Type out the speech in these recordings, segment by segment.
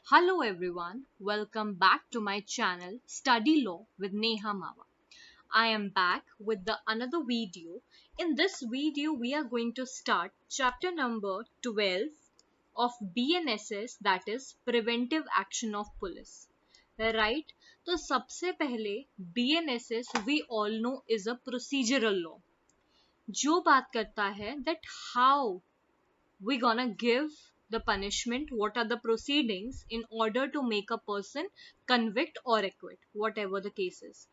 Hello everyone, welcome back to my channel Study Law with Neha Mawa. I am back with the another video. In this video we are going to start chapter number 12 of BNSS, that is Preventive Action of Police. Right? तो सबसे पहले BNSS we all know is a procedural law जो बात करता है that how we gonna give the punishment, what are the proceedings in order to make a person convict or acquit, whatever the case is.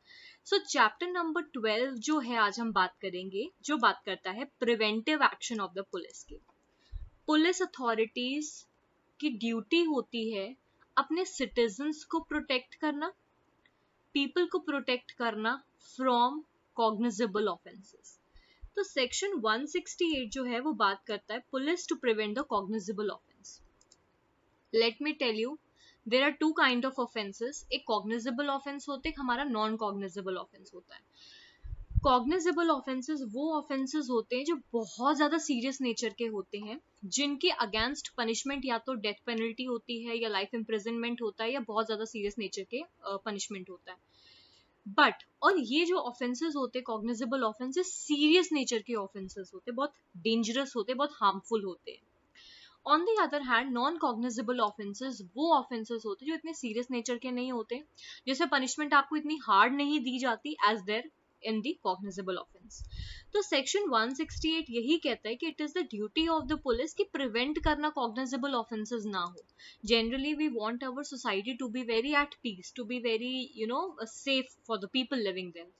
So chapter number 12 जो है आज हम बात करेंगे, जो बात करता है preventive action of the police की. पुलिस अथॉरिटीज की ड्यूटी होती है अपने सिटीजन्स को प्रोटेक्ट करना, पीपल को प्रोटेक्ट करना फ्रॉम कॉग्निजेबल ऑफेंसेस. तो सेक्शन 168 जो है वो बात करता है police to prevent the cognizable offence. Let me tell you, there are two kind of offences. एक कॉग्निजेबल ऑफेंस होते हैं, हमारा नॉन कॉग्निजेबल ऑफेंस होता है. कॉग्निजेबल ऑफेंसेस वो ऑफेंसेस होते हैं जो बहुत ज्यादा सीरियस नेचर के होते हैं, जिनके अगेंस्ट पनिशमेंट या तो डेथ पेनल्टी होती है या लाइफ इम्प्रिजनमेंट होता है या बहुत ज्यादा सीरियस नेचर के पनिशमेंट होता है. बट और ये जो ऑफेंसेस होते हैं कॉग्निजेबल ऑफेंसेस सीरियस नेचर के ऑफेंसेस होते हैं, बहुत डेंजरस होते हैं, बहुत हार्मफुल होते हैं. On the other hand non cognizable offences वो ऑफेंसेस होते हैं जो इतने सीरियस नेचर के नहीं होते, जैसे पनिशमेंट आपको इतनी हार्ड नहीं दी जाती as there in the cognizable offence. तो सेक्शन 168 यही कहता है कि it is the duty of the police कि प्रिवेंट करना कॉग्निजेबल ऑफेंसेस ना हो. Generally we want our society to be very at peace, to be very safe for the people living there.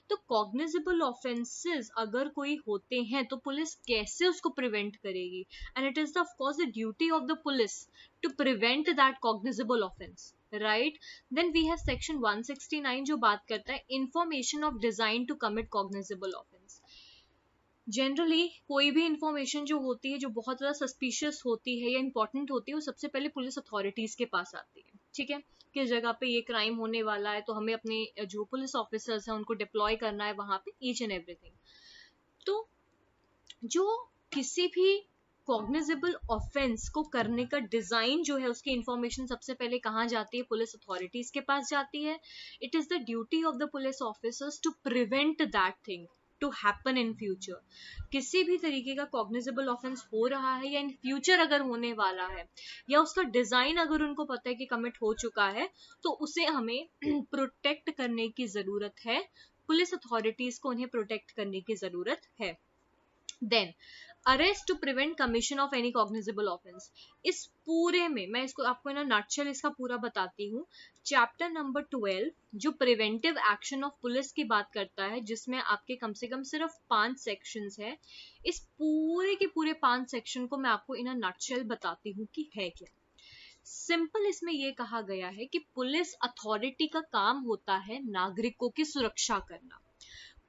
तो कॉग्निजेबल ऑफेंसेस अगर कोई होते हैं तो पुलिस कैसे उसको प्रिवेंट करेगी, and it is the of course the duty of the police to prevent that cognizable offence. Right, then we have section 169 जो बात करता है information of design to commit cognizable offence. Generally कोई भी information जो होती है जो बहुत ज्यादा सस्पिशियस होती है या इंपॉर्टेंट होती है वो सबसे पहले पुलिस अथॉरिटीज के पास आती है. ठीक है, किस जगह पे ये क्राइम होने वाला है, तो हमें अपने जो पुलिस ऑफिसर्स हैं उनको डिप्लॉय करना है वहां पे, ईच एंड एवरीथिंग. तो जो किसी भी कॉग्निजेबल ऑफेंस को करने का डिजाइन जो है उसकी इंफॉर्मेशन सबसे पहले कहाँ जाती है, पुलिस अथॉरिटीज के पास जाती है. It is the duty of the police officers to prevent that thing to happen in future. किसी भी तरीके का कॉग्निजेबल ऑफेंस हो रहा है या इन फ्यूचर अगर होने वाला है या उसका डिजाइन अगर उनको पता है कि कमिट हो चुका है, तो उसे हमें प्रोटेक्ट करने की जरूरत है, पुलिस अथॉरिटीज को उन्हें प्रोटेक्ट करने की जरूरत है. Then arrest to prevent commission of any cognizable offence. इस पूरे में मैं इसको आपको ना नटशेल इसका पूरा बताती हूँ. चैप्टर नंबर 12 जो प्रिवेंटिव एक्शन ऑफ पुलिस की बात करता है, जिसमें आपके कम से कम सिर्फ 5 सेक्शंस है. इस पूरे के पूरे 5 सेक्शन को मैं आपको इन नटशेल बताती हूँ कि है क्या. सिंपल इसमें यह कहा गया है कि पुलिस अथॉरिटी का काम होता है नागरिकों की सुरक्षा करना.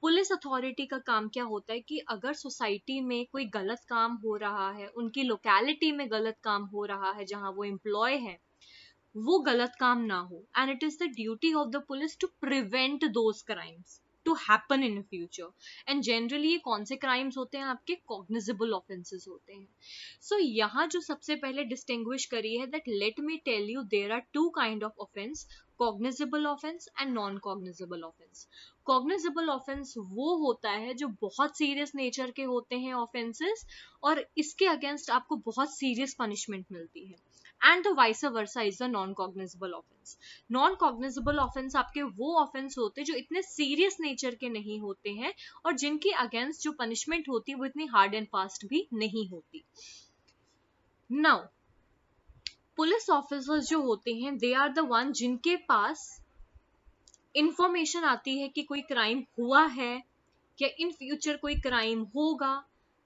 पुलिस अथॉरिटी का काम क्या होता है कि अगर सोसाइटी में कोई गलत काम हो रहा है, उनकी लोकेलिटी में गलत काम हो रहा है जहां वो एम्प्लॉय है, वो गलत काम ना हो, and it is the duty of the police to prevent those crimes to happen in future. And generally ये कौन से क्राइम्स होते हैं, आपके कॉग्निजेबल ऑफेंसेस होते हैं. सो यहाँ जो सबसे पहले डिस्टिंग्विश करी है that let me tell you there are two kind of offence, cognizable offence and non cognizable offence. Cognizable offence वो होता है जो बहुत सीरियस नेचर के होते हैं ऑफेंसेस, और इसके अगेंस्ट आपको बहुत सीरियस पनिशमेंट मिलती है. And the vice versa is the non cognizable offence. Non cognizable offence आपके वो ऑफेंस होते हैं जो इतने सीरियस नेचर के नहीं होते हैं और जिनके अगेंस्ट जो पनिशमेंट होती है वो इतनी हार्ड एंड फास्ट भी नहीं होती. नाउ पुलिस ऑफिसर्स जो होते हैं दे आर द वन जिनके पास इंफॉर्मेशन आती है कि कोई क्राइम हुआ है या इन फ्यूचर कोई क्राइम होगा,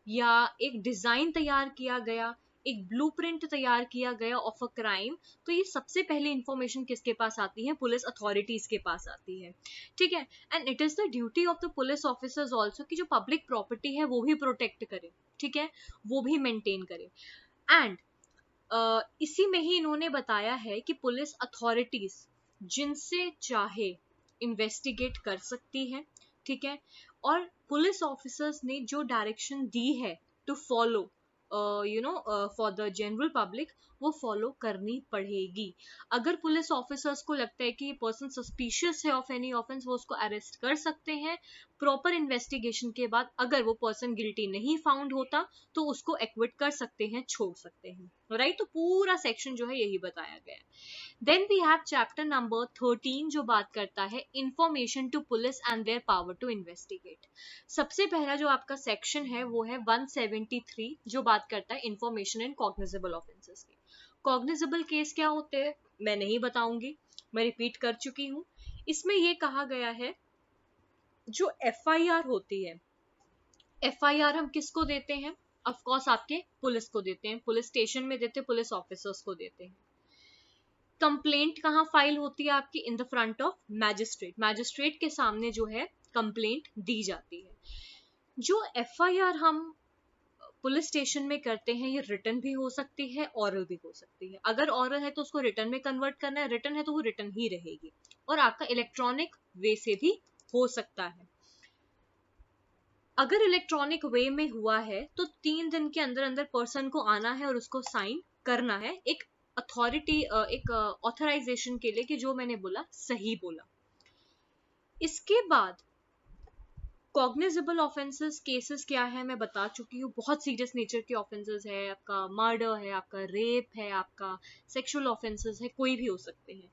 या एक डिजाइन तैयार किया गया, एक ब्लूप्रिंट तैयार किया गया ऑफ अ क्राइम. तो ये सबसे पहले इंफॉर्मेशन किसके पास आती है, पुलिस अथॉरिटीज के पास आती है. ठीक है, and it is the duty of the police officers also कि जो पब्लिक प्रॉपर्टी है वो भी प्रोटेक्ट करे, ठीक है, वो भी मेंटेन करे. एंड इसी में ही इन्होंने बताया है कि पुलिस अथॉरिटीज जिनसे चाहे इन्वेस्टिगेट कर सकती है. ठीक है, और पुलिस ऑफिसर्स ने जो डायरेक्शन दी है to follow for the general public, वो फॉलो करनी पड़ेगी। अगर पुलिस ऑफिसर्स को लगता है कि ये पर्सन सस्पिशियस है ऑफ एनी ऑफेंस, वो उसको अरेस्ट कर सकते हैं। प्रॉपर इन्वेस्टिगेशन के बाद अगर वो पर्सन गिल्टी नहीं फाउंड होता तो उसको एक्विट कर सकते हैं, छोड़ सकते हैं, राइट। तो पूरा सेक्शन जो है यही बताया गया है। Then we have chapter number 13 जो बात करता है information to police and their power to investigate. सबसे पहला जो आपका सेक्शन है वो है 173 जो बात करता है इंफॉर्मेशन इन कॉग्निजेबल ऑफेंसेस की। कॉग्निजेबल केस क्या होते हैं मैं नहीं बताऊंगी, मैं रिपीट कर चुकी हूं। इसमें ये कहा गया है जो एफआईआर होती है, एफआईआर हम किसको देते हैं? ऑफ कोर्स आपके पुलिस को देते हैं, पुलिस स्टेशन में देते हैं, पुलिस ऑफिसर्स को देते हैं। कंप्लेंट कहाँ फाइल होती है आपकी? In the front of magistrate, magistrate के सामने जो है कंप्लेंट दी जाती है। जो एफआईआर हम पुलिस स्टेशन में करते हैं ये रिटन भी हो सकती है, ऑरल भी हो सकती है। अगर ऑरल है तो उसको रिटन में कन्वर्ट करना है, रिटन है तो वो रिटन ही रहेगी, और आपका इलेक्ट्रॉनिक वे से भी हो सकता है। अगर इलेक्ट्रॉनिक वे में हुआ है तो 3 दिन के अंदर अंदर पर्सन को आना है और उसको साइन करना है, एक अथॉरिटी, एक ऑथराइजेशन के लिए कि जो मैंने बोला सही बोला। इसके बाद कॉग्निजेबल ऑफेंसेस केसेस क्या है मैं बता चुकी हूँ, बहुत सीरियस नेचर के ऑफेंसेस है, आपका मर्डर है, आपका रेप है, आपका सेक्सुअल ऑफेंसेस है, कोई भी हो सकते हैं।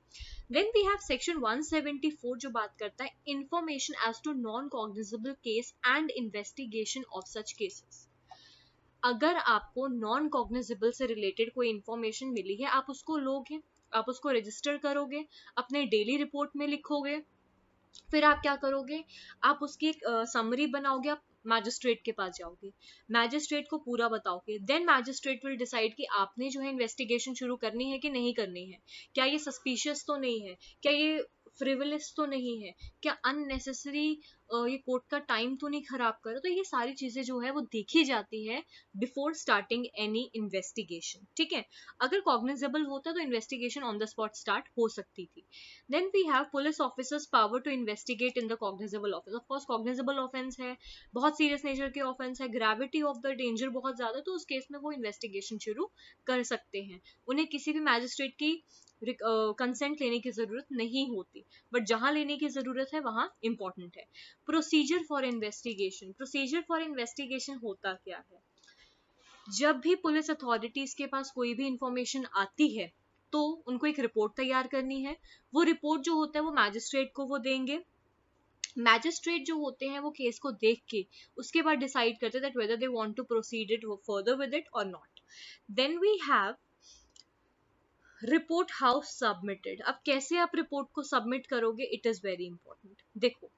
देन वी हैव सेक्शन 174 जो बात करता है information as to non cognizable case and investigation of such cases. अगर आपको नॉन कॉग्निजेबल से रिलेटेड कोई इंफॉर्मेशन मिली है, आप उसको लोगे, आप उसको रजिस्टर करोगे, अपने डेली रिपोर्ट में लिखोगे, फिर आप क्या करोगे, आप उसकी एक समरी बनाओगे, आप मैजिस्ट्रेट के पास जाओगे, मैजिस्ट्रेट को पूरा बताओगे। देन मैजिस्ट्रेट विल डिसाइड कि आपने जो है इन्वेस्टिगेशन शुरू करनी है कि नहीं करनी है, क्या ये सस्पिशियस तो नहीं है, क्या ये फ्रिवलस तो नहीं है, क्या अननेसेसरी ये कोर्ट का टाइम तो नहीं खराब कर रहा। तो ये सारी चीजें जो है वो देखी जाती है बिफोर स्टार्टिंग एनी इन्वेस्टिगेशन, ठीक है। अगर कॉग्निजेबल होता तो investigation on the spot start हो सकती थी। Then we have police officers power to investigate in the cognizable offense. Of course, cognizable offense है, बहुत सीरियस नेचर के ऑफेंस है, ग्रेविटी ऑफ द डेंजर बहुत ज्यादा, तो उस केस में वो इन्वेस्टिगेशन शुरू कर सकते हैं। उन्हें किसी भी मैजिस्ट्रेट की कंसेंट लेने की जरूरत नहीं होती, बट जहां लेने की जरूरत है वहां इंपॉर्टेंट है। Procedure for investigation, procedure for investigation होता क्या है? जब भी पुलिस अथॉरिटीज के पास कोई भी इंफॉर्मेशन आती है तो उनको एक रिपोर्ट तैयार करनी है। वो रिपोर्ट जो होता है वो मैजिस्ट्रेट को वो देंगे। मैजिस्ट्रेट जो होते हैं वो केस को देख के उसके बाद डिसाइड करते हैं that whether they want to proceed it further with it or not. Then we have report house submitted. अब कैसे आप रिपोर्ट को सबमिट करोगे, इट इज वेरी इंपॉर्टेंट। देखो,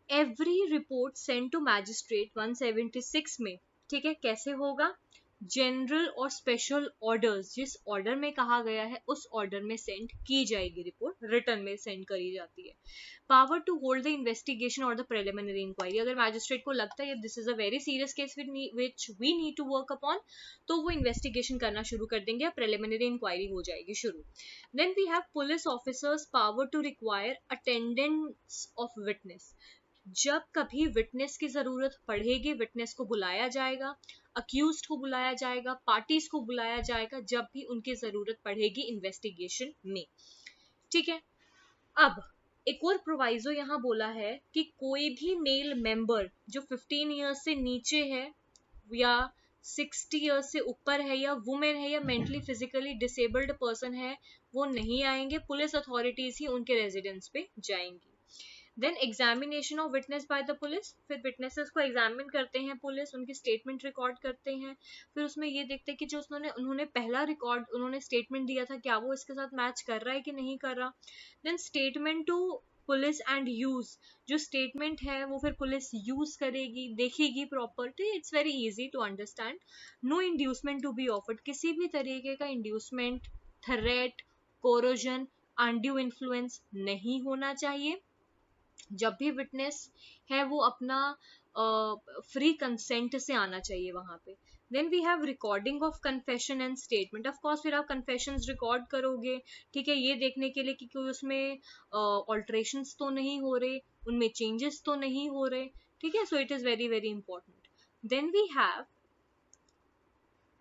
every report send to magistrate 176 में, ठीक है, कैसे होगा? जनरल और स्पेशल ऑर्डर्स, जिस ऑर्डर में कहा गया है उस ऑर्डर में सेंड की जाएगी रिपोर्ट, रिटर्न में सेंड करी जाती है। Power to hold the investigation और द प्रिलिमिनरी इंक्वायरी, अगर मैजिस्ट्रेट को लगता है this is a very serious case which we need to work upon, तो वो इन्वेस्टिगेशन करना शुरू कर देंगे, प्रिलिमिनरी इंक्वायरी हो जाएगी शुरू। Then we have police officers power to require attendance of witness. जब कभी विटनेस की जरूरत पड़ेगी विटनेस को बुलाया जाएगा, अक्यूज्ड को बुलाया जाएगा, पार्टीज को बुलाया जाएगा, जब भी उनकी जरूरत पड़ेगी इन्वेस्टिगेशन में, ठीक है। अब एक और प्रोवाइजो यहाँ बोला है कि कोई भी मेल मेंबर जो 15 ईयर्स से नीचे है या 60 ईयर्स से ऊपर है या वुमेन है या मेंटली फिजिकली डिसेबल्ड पर्सन है वो नहीं आएंगे, पुलिस अथॉरिटीज ही उनके रेजिडेंस पे जाएंगी। Then examination of witness by the police, फिर विटनेसेस को एग्जामिन करते हैं पुलिस, उनकी स्टेटमेंट रिकॉर्ड करते हैं, फिर उसमें ये देखते हैं कि जो उन्होंने पहला रिकॉर्ड उन्होंने स्टेटमेंट दिया था क्या वो इसके साथ मैच कर रहा है कि नहीं कर रहा। Then statement to police and use, जो स्टेटमेंट है वो फिर पुलिस यूज करेगी, देखेगी प्रॉपर, तो it's very easy to understand. No inducement to be offered, किसी भी तरीके का inducement, threat, coercion, undue influence नहीं होना चाहिए। जब भी विटनेस है वो अपना फ्री कंसेंट से आना चाहिए वहां पे। Then we have recording of confession and statement. Of course फिर आप कन्फेशंस रिकॉर्ड करोगे, ठीक है, ये देखने के लिए कि कोई उसमें ऑल्टरेशंस तो नहीं हो रहे, उनमें चेंजेस तो नहीं हो रहे, ठीक है। So it is very very important. Then we have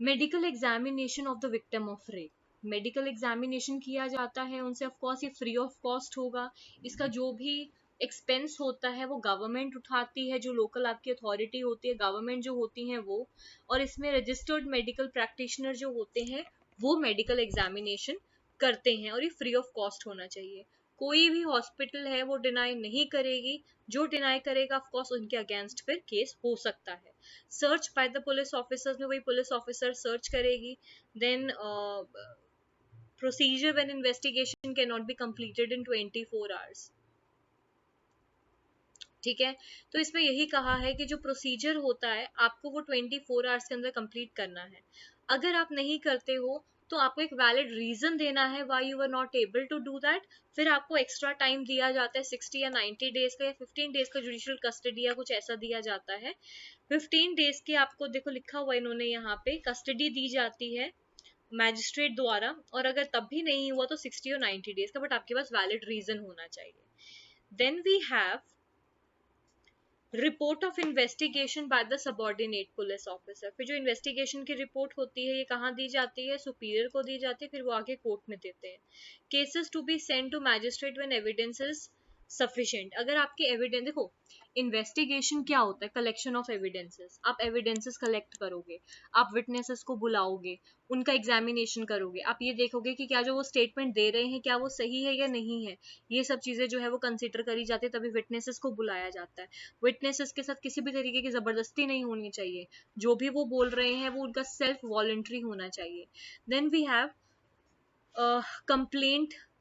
medical examination of the victim of rape. Medical examination किया जाता है उनसे, ऑफ कोर्स ये फ्री ऑफ कॉस्ट होगा। इसका जो भी एक्सपेंस होता है वो गवर्नमेंट उठाती है, जो लोकल आपकी अथॉरिटी होती है, गवर्नमेंट जो होती है वो। और इसमें रजिस्टर्ड मेडिकल प्रैक्टिशनर जो होते हैं वो मेडिकल एग्जामिनेशन करते हैं, और ये फ्री ऑफ कॉस्ट होना चाहिए। कोई भी हॉस्पिटल है वो डिनाई नहीं करेगी, जो डिनाई करेगा ऑफ कोर्स उनके अगेंस्ट फिर केस हो सकता है। Search by the police officers में वही पुलिस ऑफिसर सर्च करेगी। Then procedure when investigation cannot be completed in 24 hours। ठीक है, तो इसमें यही कहा है कि जो प्रोसीजर होता है आपको वो 24 आवर्स के अंदर कंप्लीट करना है। अगर आप नहीं करते हो तो आपको एक वैलिड रीजन देना है why you are not able to do that. फिर आपको एक्स्ट्रा टाइम दिया जाता है 60 या 90 डेज का या 15 डेज का जुडिशियल कस्टडी या कुछ ऐसा दिया जाता है। 15 डेज के आपको देखो लिखा हुआ इन्होंने यहाँ पे कस्टडी दी जाती है मैजिस्ट्रेट द्वारा, और अगर तब भी नहीं हुआ तो 60 और 90 डेज का, बट आपके पास वैलिड रीजन होना चाहिए। Then we have report of investigation by the subordinate police officer. फिर जो इन्वेस्टिगेशन की रिपोर्ट होती है ये कहाँ दी जाती है, सुपीरियर को दी जाती है, फिर वो आगे कोर्ट में देते हैं। Cases to be send to magistrate when evidence is sufficient. अगर आपके एविडेंस, देखो इन्वेस्टिगेशन क्या होता है, कलेक्शन ऑफ एविडेंसेस। आप एविडेंसेस कलेक्ट करोगे, आप विटनेसेस को बुलाओगे, उनका एग्जामिनेशन करोगे, आप ये देखोगे कि क्या जो वो स्टेटमेंट दे रहे हैं क्या वो सही है या नहीं है। ये सब चीजें जो है वो कंसिडर करी जाती है, तभी विटनेसेस को बुलाया जाता है। विटनेसेस के साथ किसी भी तरीके की जबरदस्ती नहीं होनी चाहिए, जो भी वो बोल रहे हैं वो उनका सेल्फ वॉलंटरी होना चाहिए। Then we have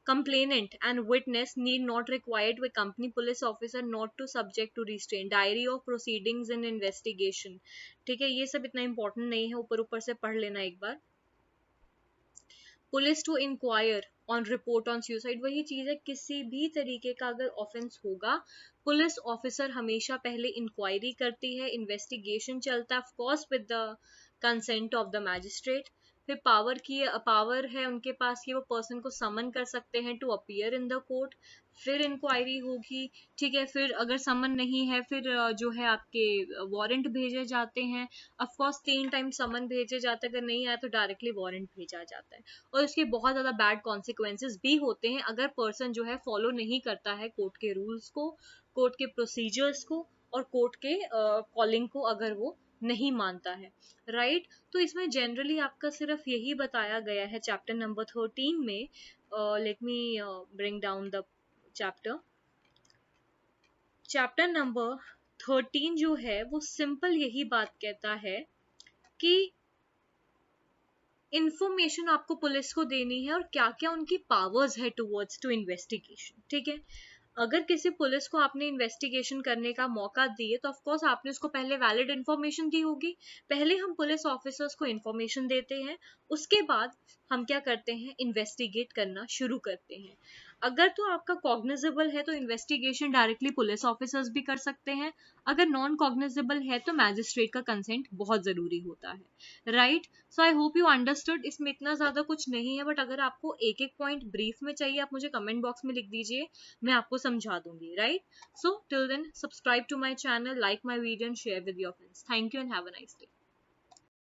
complainant and witness need not required to accompany police officer not to subject to restraint, diary of proceedings in investigation। ठीक है, ये सब इतना important नहीं है, ऊपर ऊपर से पढ़ लेना एक बार। Police to inquire on report on suicide, वही चीज है, किसी भी तरीके का अगर ऑफेंस होगा पुलिस ऑफिसर हमेशा पहले इंक्वायरी करती है, इन्वेस्टिगेशन चलता है of course with the consent of the magistrate. फिर पावर है उनके पास कि वो पर्सन को समन कर सकते हैं to appear in the court. फिर इंक्वायरी होगी, ठीक है, फिर अगर समन नहीं है फिर जो है आपके वारंट भेजे जाते हैं। ऑफ कोर्स 3 टाइम समन भेजे जाते हैं, अगर नहीं आया तो डायरेक्टली वारंट भेजा जाता है। और इसके बहुत ज्यादा बैड कॉन्सिक्वेंसेस भी होते हैं अगर पर्सन जो है फॉलो नहीं करता है कोर्ट के रूल्स को, कोर्ट के प्रोसीजर्स को, और कोर्ट के कॉलिंग को अगर वो नहीं मानता है। राइट, तो इसमें जनरली आपका सिर्फ यही बताया गया है चैप्टर नंबर 13 में। Let me bring down the chapter. Chapter number 13 जो है वो सिंपल यही बात कहता है कि इंफॉर्मेशन आपको पुलिस को देनी है और क्या क्या उनकी पावर्स है टुवर्ड्स टू इन्वेस्टिगेशन। ठीक है, अगर किसी पुलिस को आपने इन्वेस्टिगेशन करने का मौका दिए तो ऑफकोर्स आपने उसको पहले वैलिड इन्फॉर्मेशन दी होगी। पहले हम पुलिस ऑफिसर्स को इन्फॉर्मेशन देते हैं, उसके बाद हम क्या करते हैं, इन्वेस्टिगेट करना शुरू करते हैं। अगर तो आपका कॉग्निजेबल है तो इन्वेस्टिगेशन डायरेक्टली पुलिस ऑफिसर्स भी कर सकते हैं, अगर नॉन कॉग्निजेबल है तो मैजिस्ट्रेट का कंसेंट बहुत जरूरी होता है। Right, so I hope you understood. इसमें इतना ज्यादा कुछ नहीं है, बट अगर आपको एक एक पॉइंट ब्रीफ में चाहिए आप मुझे कमेंट बॉक्स में लिख दीजिए, मैं आपको समझा दूंगी। Right, so till then subscribe to my channel, like my video and share with your friends. Thank you and have a nice day.